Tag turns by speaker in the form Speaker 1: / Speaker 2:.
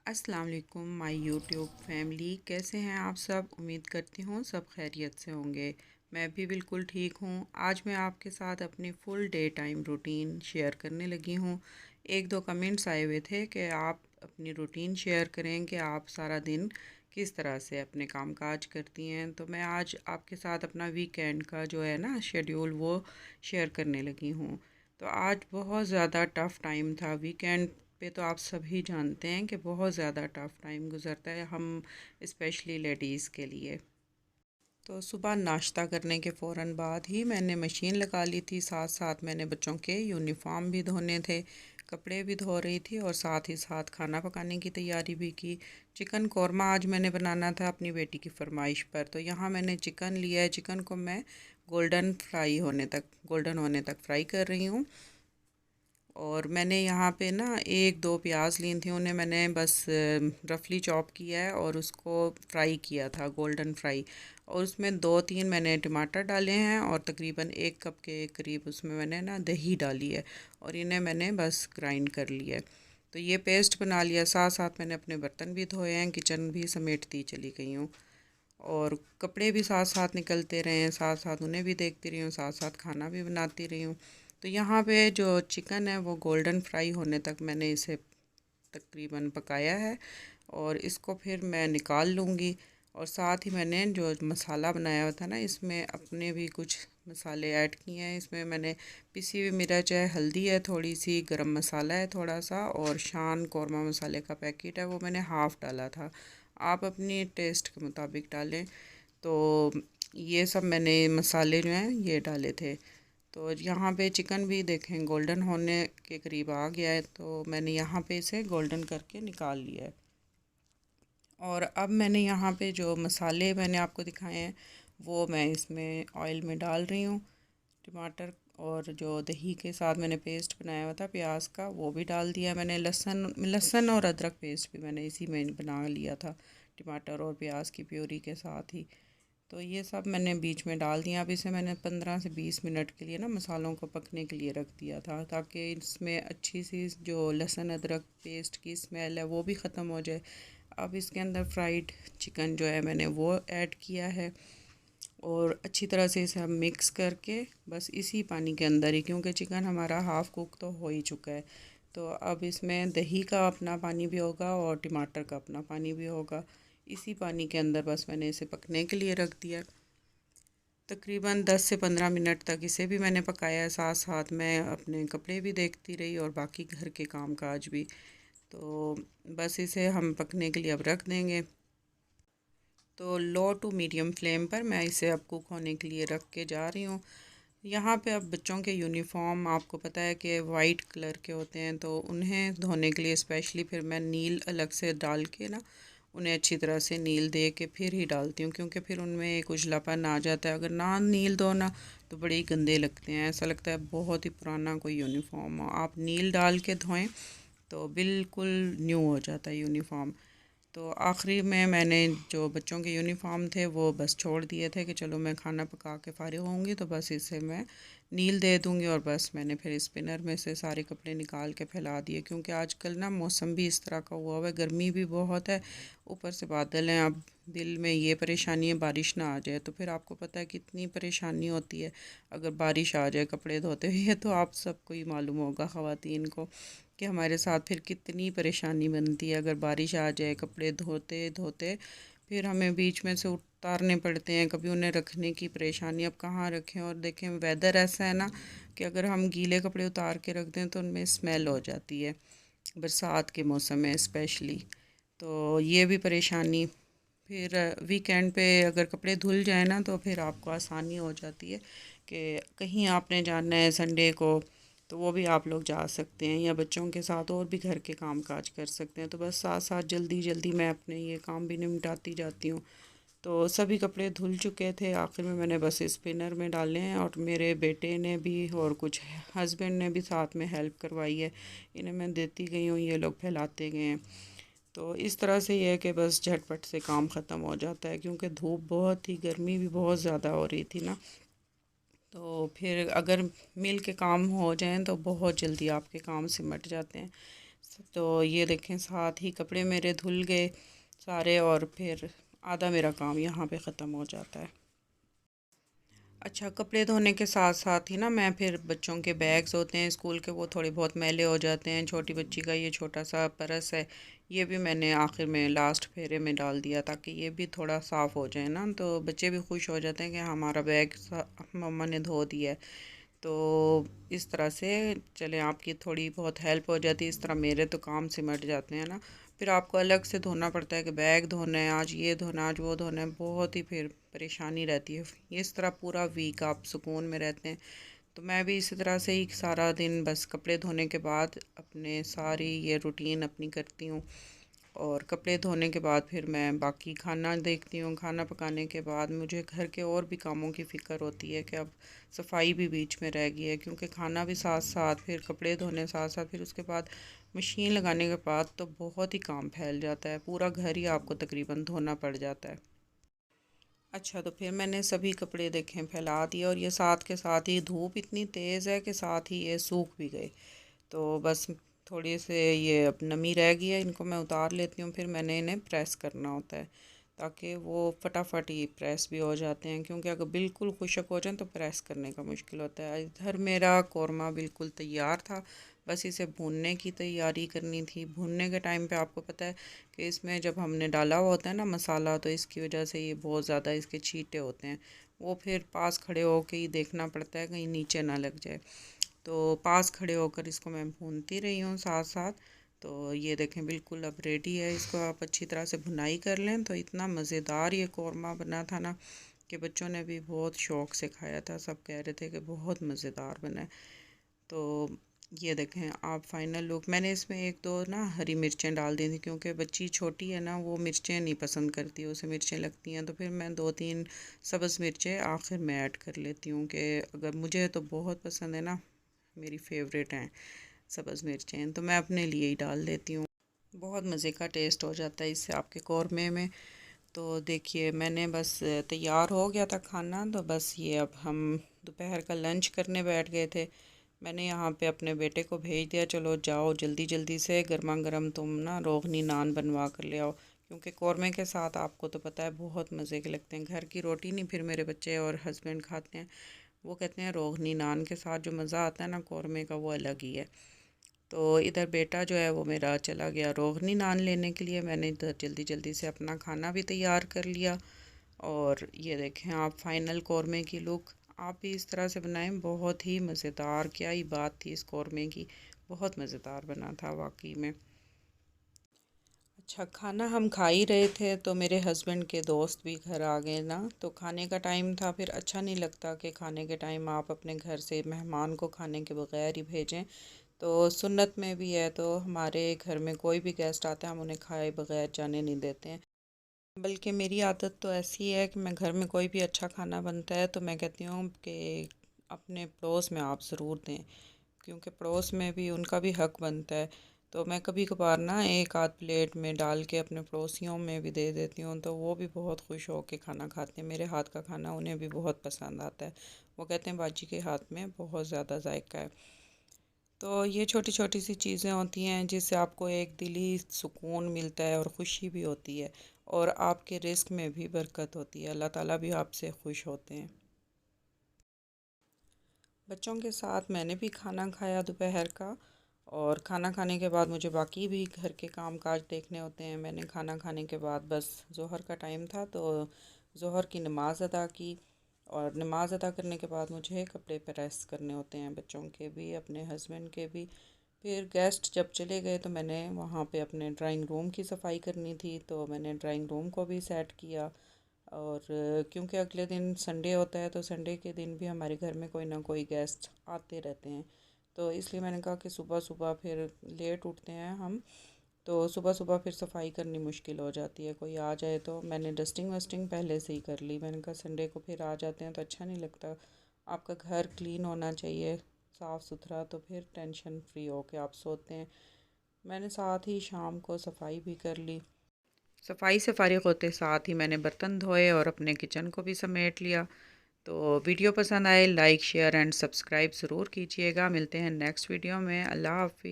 Speaker 1: अस्सलाम वालेकुम my YouTube family, कैसे हैं आप सब। उम्मीद करती हूँ सब खैरियत से होंगे। मैं भी बिल्कुल ठीक हूँ। आज मैं आपके साथ अपनी full day time routine share करने लगी हूँ। एक दो कमेंट्स आए हुए थे कि आप अपनी रूटीन शेयर करें कि आप सारा दिन किस तरह से अपने काम काज करती हैं। तो मैं आज आपके साथ अपना वीकेंड का जो है ना शेड्यूल वो शेयर करने लगी हूँ। तो आज बहुत ज़्यादा टफ़ टाइम था वीकेंड पे। तो आप सभी जानते हैं कि बहुत ज़्यादा टफ़ टाइम गुज़रता है हम स्पेशली लेडीज़ के लिए। तो सुबह नाश्ता करने के फ़ौरन बाद ही मैंने मशीन लगा ली थी। साथ साथ मैंने बच्चों के यूनिफ़ॉर्म भी धोने थे, कपड़े भी धो रही थी और साथ ही साथ खाना पकाने की तैयारी भी की। चिकन कौरमा आज मैंने बनाना था अपनी बेटी की फरमाइश पर। तो यहाँ मैंने चिकन लिया है। चिकन को मैं गोल्डन होने तक फ्राई कर रही हूँ। और मैंने यहाँ पे ना एक दो प्याज ली थी, उन्हें मैंने बस रफली चॉप किया है और उसको फ्राई किया था गोल्डन फ्राई। और उसमें दो तीन मैंने टमाटर डाले हैं और तकरीबन 1 कप के करीब उसमें मैंने ना दही डाली है और इन्हें मैंने बस ग्राइंड कर लिया है। तो ये पेस्ट बना लिया। साथ साथ मैंने अपने बर्तन भी धोए हैं, किचन भी समेटती चली गई हूँ और कपड़े भी साथ साथ निकलते रहे हैं, साथ साथ उन्हें भी देखती रही हूँ, साथ साथ खाना भी बनाती रही हूँ। तो यहाँ पे जो चिकन है वो गोल्डन फ्राई होने तक मैंने इसे तकरीबन पकाया है और इसको फिर मैं निकाल लूँगी। और साथ ही मैंने जो मसाला बनाया हुआ था ना, इसमें अपने भी कुछ मसाले ऐड किए हैं। इसमें मैंने पिसी हुई मिर्च है, हल्दी है, थोड़ी सी गरम मसाला है थोड़ा सा, और शान कौरमा मसाले का पैकेट है वो मैंने हाफ़ डाला था। आप अपनी टेस्ट के मुताबिक डालें। तो ये सब मैंने मसाले जो हैं ये डाले थे। तो यहाँ पे चिकन भी देखें गोल्डन होने के करीब आ गया है, तो मैंने यहाँ पे इसे गोल्डन करके निकाल लिया है। और अब मैंने यहाँ पे जो मसाले मैंने आपको दिखाए हैं वो मैं इसमें ऑयल में डाल रही हूँ। टमाटर और जो दही के साथ मैंने पेस्ट बनाया हुआ था प्याज का वो भी डाल दिया मैंने। लहसुन लहसुन और अदरक पेस्ट भी मैंने इसी में बना लिया था, टमाटर और प्याज की प्योरी के साथ ही। तो ये सब मैंने बीच में डाल दिया। अब इसे मैंने 15 से 20 मिनट के लिए ना मसालों को पकने के लिए रख दिया था, ताकि इसमें अच्छी सी जो लहसुन अदरक पेस्ट की स्मेल है वो भी ख़त्म हो जाए। अब इसके अंदर फ्राइड चिकन जो है मैंने वो ऐड किया है और अच्छी तरह से इसे हम मिक्स करके बस इसी पानी के अंदर ही, क्योंकि चिकन हमारा हाफ़ कुक तो हो ही चुका है, तो अब इसमें दही का अपना पानी भी होगा और टमाटर का अपना पानी भी होगा। इसी पानी के अंदर बस मैंने इसे पकने के लिए रख दिया। तकरीबन 10 से 15 मिनट तक इसे भी मैंने पकाया। साथ साथ मैं अपने कपड़े भी देखती रही और बाकी घर के काम काज भी। तो बस इसे हम पकने के लिए अब रख देंगे। तो लो टू मीडियम फ्लेम पर मैं इसे अब कुक होने के लिए रख के जा रही हूँ। यहाँ पे अब बच्चों के यूनिफ़ॉर्म आपको पता है कि वाइट कलर के होते हैं, तो उन्हें धोने के लिए स्पेशली फिर मैं नील अलग से डाल के ना उन्हें अच्छी तरह से नील दे के फिर ही डालती हूँ, क्योंकि फिर उनमें एक उजलापन आ जाता है। अगर ना नील दो ना तो बड़े ही गंदे लगते हैं, ऐसा लगता है बहुत ही पुराना कोई यूनिफ़ॉर्म हो। आप नील डाल के धोएं तो बिल्कुल न्यू हो जाता है यूनिफ़ॉर्म। तो आखिरी में मैंने जो बच्चों के यूनिफ़ॉर्म थे वो बस छोड़ दिए थे कि चलो मैं खाना पका के फ़ारिग होंगी तो बस इसे मैं नील दे दूँगी। और बस मैंने फिर स्पिनर में से सारे कपड़े निकाल के फैला दिए, क्योंकि आजकल ना मौसम भी इस तरह का हुआ है, गर्मी भी बहुत है, ऊपर से बादल हैं। अब दिल में ये परेशानी है बारिश ना आ जाए, तो फिर आपको पता है कितनी परेशानी होती है अगर बारिश आ जाए कपड़े धोते हुए। तो आप सबको ही मालूम होगा ख़वातीन को कि हमारे साथ फिर कितनी परेशानी बनती है। अगर बारिश आ जाए कपड़े धोते धोते फिर हमें बीच में से उतारने पड़ते हैं, कभी उन्हें रखने की परेशानी, अब कहाँ रखें। और देखें वेदर ऐसा है ना कि अगर हम गीले कपड़े उतार के रख दें तो उनमें स्मेल हो जाती है, बरसात के मौसम में स्पेशली। तो ये भी परेशानी। फिर वीकेंड पे अगर कपड़े धुल जाए ना तो फिर आपको आसानी हो जाती है कि कहीं आपने जाना है संडे को तो वो भी आप लोग जा सकते हैं, या बच्चों के साथ और भी घर के काम काज कर सकते हैं। तो बस साथ साथ जल्दी जल्दी मैं अपने ये काम भी निपटाती जाती हूँ। तो सभी कपड़े धुल चुके थे, आखिर में मैंने बस स्पिनर में डाले हैं और मेरे बेटे ने भी और कुछ हस्बैंड ने भी साथ में हेल्प करवाई है। इन्हें मैं देती गई हूँ, ये लोग फैलाते गए हैं। तो इस तरह से ये है कि बस झटपट से काम ख़त्म हो जाता है, क्योंकि धूप बहुत थी, गर्मी भी बहुत ज़्यादा हो रही थी ना। तो फिर अगर मिल के काम हो जाएं तो बहुत जल्दी आपके काम सिमट जाते हैं। तो ये देखें साथ ही कपड़े मेरे धुल गए सारे, और फिर आधा मेरा काम यहाँ पे ख़त्म हो जाता है। अच्छा, कपड़े धोने के साथ साथ ही ना मैं फिर बच्चों के बैग्स होते हैं स्कूल के, वो थोड़े बहुत मैले हो जाते हैं। छोटी बच्ची का ये छोटा सा पर्स है, ये भी मैंने आखिर में लास्ट फेरे में डाल दिया ताकि ये भी थोड़ा साफ़ हो जाए ना, तो बच्चे भी खुश हो जाते हैं कि हमारा बैग मम्मा ने धो दिया है। तो इस तरह से चले, आपकी थोड़ी बहुत हेल्प हो जाती है, इस तरह मेरे तो काम सिमट जाते हैं ना। फिर आपको अलग से धोना पड़ता है कि बैग धोना है, आज ये धोना, आज वो धोना है, बहुत ही फिर परेशानी रहती है। इस तरह पूरा वीक आप सुकून में रहते हैं। तो मैं भी इसी तरह से ही सारा दिन बस कपड़े धोने के बाद अपने सारी ये रूटीन अपनी करती हूँ, और कपड़े धोने के बाद फिर मैं बाकी खाना देखती हूँ। खाना पकाने के बाद मुझे घर के और भी कामों की फ़िक्र होती है कि अब सफाई भी बीच में रह गई है, क्योंकि खाना भी साथ साथ, फिर कपड़े धोने साथ साथ, फिर उसके बाद मशीन लगाने के बाद तो बहुत ही काम फैल जाता है, पूरा घर ही आपको तकरीबन धोना पड़ जाता है। अच्छा, तो फिर मैंने सभी कपड़े देखें फैला दिए, और ये साथ के साथ ही धूप इतनी तेज़ है कि साथ ही ये सूख भी गए। तो बस थोड़ी से ये अब नमी रह गई है, इनको मैं उतार लेती हूँ। फिर मैंने इन्हें प्रेस करना होता है ताकि वो फटाफट ही प्रेस भी हो जाते हैं, क्योंकि अगर बिल्कुल खुश्क हो जाए तो प्रेस करने का मुश्किल होता है। इधर मेरा कौरमा बिल्कुल तैयार था, बस इसे भूनने की तैयारी करनी थी। भूनने के टाइम पे आपको पता है कि इसमें जब हमने डाला हुआ होता है ना मसाला, तो इसकी वजह से ये बहुत ज़्यादा इसके छींटे होते हैं, वो फिर पास खड़े होकर ही देखना पड़ता है कहीं नीचे ना लग जाए। तो पास खड़े होकर इसको मैं भूनती रही हूँ साथ साथ। तो ये देखें बिल्कुल अब रेडी है, इसको आप अच्छी तरह से भुनाई कर लें तो इतना मज़ेदार ये कौरमा बना था ना कि बच्चों ने भी बहुत शौक़ से खाया था, सब कह रहे थे कि बहुत मज़ेदार बना है। तो ये देखें आप फाइनल लुक। मैंने इसमें एक दो ना हरी मिर्चें डाल दी थी, क्योंकि बच्ची छोटी है ना, वो मिर्चें नहीं पसंद करती, उसे मिर्चें लगती हैं, तो फिर मैं दो तीन सब्ज़ मिर्चें आखिर में ऐड कर लेती हूँ कि अगर मुझे तो बहुत पसंद है ना, मेरी फेवरेट हैं सब्ज़ मिर्चें, तो मैं अपने लिए ही डाल देती हूँ। बहुत मज़े का टेस्ट हो जाता है इससे आपके कौरमे में। तो देखिए मैंने बस तैयार हो गया था खाना, तो बस ये अब हम दोपहर का लंच करने बैठ गए थे। मैंने यहाँ पे अपने बेटे को भेज दिया, चलो जाओ जल्दी जल्दी से गर्मा गर्म तुम ना रोगनी नान बनवा कर ले आओ, क्योंकि कौरमे के साथ आपको तो पता है बहुत मज़े के लगते हैं। घर की रोटी नहीं फिर मेरे बच्चे और हस्बैंड खाते हैं, वो कहते हैं रोगनी नान के साथ जो मज़ा आता है ना कौरमे का, वो अलग ही है। तो इधर बेटा जो है वो मेरा चला गया रोगनी नान लेने के लिए, मैंने इधर जल्दी जल्दी से अपना खाना भी तैयार कर लिया। और ये देखें आप फाइनल कौरमे की लुक, आप भी इस तरह से बनाएं, बहुत ही मज़ेदार, क्या ही बात थी इस कौरमे की, बहुत मज़ेदार बना था वाकई में। अच्छा, खाना हम खा ही रहे थे तो मेरे हस्बैंड के दोस्त भी घर आ गए ना, तो खाने का टाइम था। फिर अच्छा नहीं लगता कि खाने के टाइम आप अपने घर से मेहमान को खाने के बगैर ही भेजें। तो सुन्नत में भी है, तो हमारे घर में कोई भी गेस्ट आता है हम उन्हें खाए बगैर जाने नहीं देते हैं। बल्कि मेरी आदत तो ऐसी है कि मैं घर में कोई भी अच्छा खाना बनता है तो मैं कहती हूँ कि अपने पड़ोस में आप ज़रूर दें, क्योंकि पड़ोस में भी उनका भी हक बनता है। तो मैं कभी कभार ना एक आध प्लेट में डाल के अपने पड़ोसियों में भी दे देती हूँ, तो वो भी बहुत खुश हो के खाना खाते हैं। मेरे हाथ का खाना उन्हें भी बहुत पसंद आता है, वो कहते हैं बाजी के हाथ में बहुत ज़्यादा जायका है। तो ये छोटी छोटी सी चीज़ें होती हैं जिससे आपको एक दिली सुकून मिलता है और ख़ुशी भी होती है, और आपके रिस्क में भी बरकत होती है, अल्लाह ताला भी आपसे खुश होते हैं। बच्चों के साथ मैंने भी खाना खाया दोपहर का, और खाना खाने के बाद मुझे बाकी भी घर के काम काज देखने होते हैं। मैंने खाना खाने के बाद बस ज़ोहर का टाइम था तो ज़ोहर की नमाज़ अदा की, और नमाज़ अदा करने के बाद मुझे कपड़े प्रेस करने होते हैं, बच्चों के भी अपने हस्बैंड के भी। फिर गेस्ट जब चले गए तो मैंने वहाँ पे अपने ड्राइंग रूम की सफाई करनी थी, तो मैंने ड्राइंग रूम को भी सेट किया। और क्योंकि अगले दिन संडे होता है, तो संडे के दिन भी हमारे घर में कोई ना कोई गेस्ट आते रहते हैं, तो इसलिए मैंने कहा कि सुबह सुबह फिर लेट उठते हैं हम, तो सुबह सुबह फिर सफाई करनी मुश्किल हो जाती है, कोई आ जाए। तो मैंने डस्टिंग वस्टिंग पहले से ही कर ली, मैंने कहा संडे को फिर आ जाते हैं तो अच्छा नहीं लगता, आपका घर क्लीन होना चाहिए, साफ़ सुथरा, तो फिर टेंशन फ्री हो के आप सोते हैं। मैंने साथ ही शाम को सफाई भी कर ली। सफाई से फ़ारिग होते साथ ही मैंने बर्तन धोए और अपने किचन को भी समेट लिया। तो वीडियो पसंद आए लाइक शेयर एंड सब्सक्राइब ज़रूर कीजिएगा। मिलते हैं नेक्स्ट वीडियो में। अल्लाह हाफ़िज़।